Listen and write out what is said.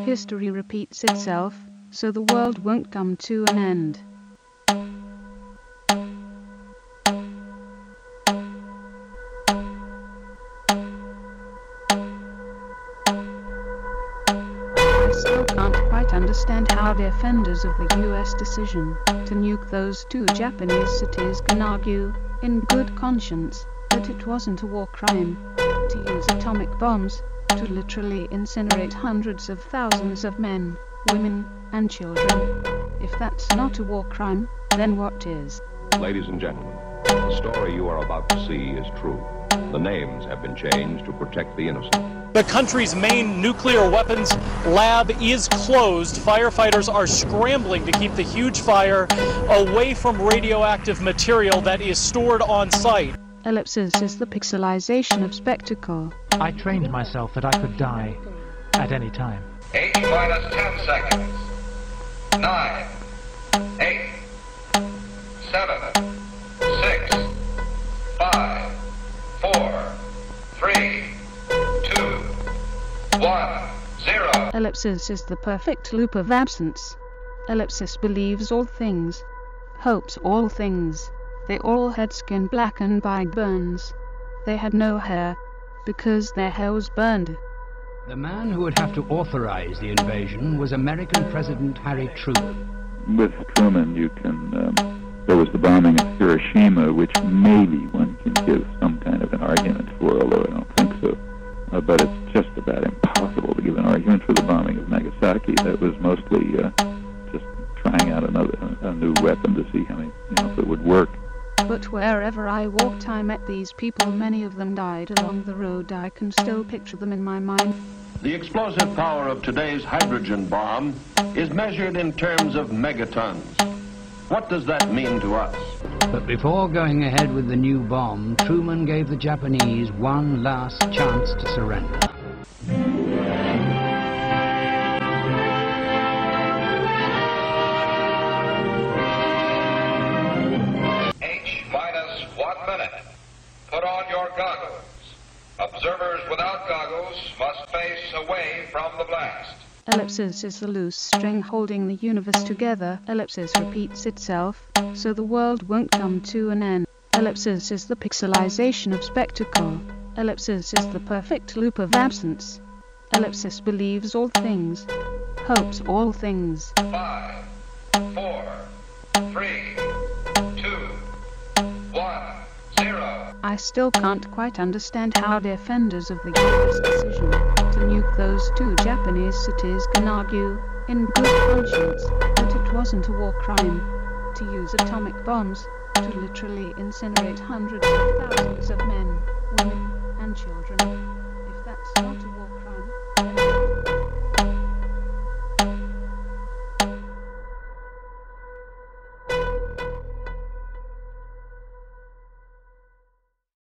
History repeats itself, so the world won't come to an end. I still can't quite understand how defenders of the US decision to nuke those two Japanese cities can argue, in good conscience, that it wasn't a war crime to use atomic bombs to literally incinerate hundreds of thousands of men, women, and children. If that's not a war crime, then what is? Ladies and gentlemen, the story you are about to see is true. The names have been changed to protect the innocent. The country's main nuclear weapons lab is closed. Firefighters are scrambling to keep the huge fire away from radioactive material that is stored on site. Ellipsis is the pixelization of spectacle. I trained myself that I could die at any time. H minus 10 seconds. 9, 8, 7, 6, 5, 4, 3, 2, 1, 0. Ellipsis is the perfect loop of absence. Ellipsis believes all things, hopes all things. They all had skin blackened by burns. They had no hair, because their hair was burned. The man who would have to authorize the invasion was American President Harry Truman. With Truman, you can, there was the bombing of Hiroshima, which maybe one can give some kind of an argument for, although I don't think so. But it's just about impossible to give an argument for the bombing of Nagasaki. That was mostly just trying out a new weapon to see how many, if it would work. But wherever I walked I met these people. Many of them died along the road. I can still picture them in my mind. The explosive power of today's hydrogen bomb is measured in terms of megatons. What does that mean to us? But before going ahead with the new bomb, Truman gave the Japanese one last chance to surrender. Put on your goggles. Observers without goggles must face away from the blast. Ellipsis is the loose string holding the universe together. Ellipsis repeats itself, so the world won't come to an end. Ellipsis is the pixelization of spectacle. Ellipsis is the perfect loop of absence. Ellipsis believes all things, hopes all things. 5, 4, 3, 2, 1. I still can't quite understand how defenders of the US decision to nuke those two Japanese cities can argue, in good conscience, that it wasn't a war crime to use atomic bombs to literally incinerate hundreds of thousands of men, women,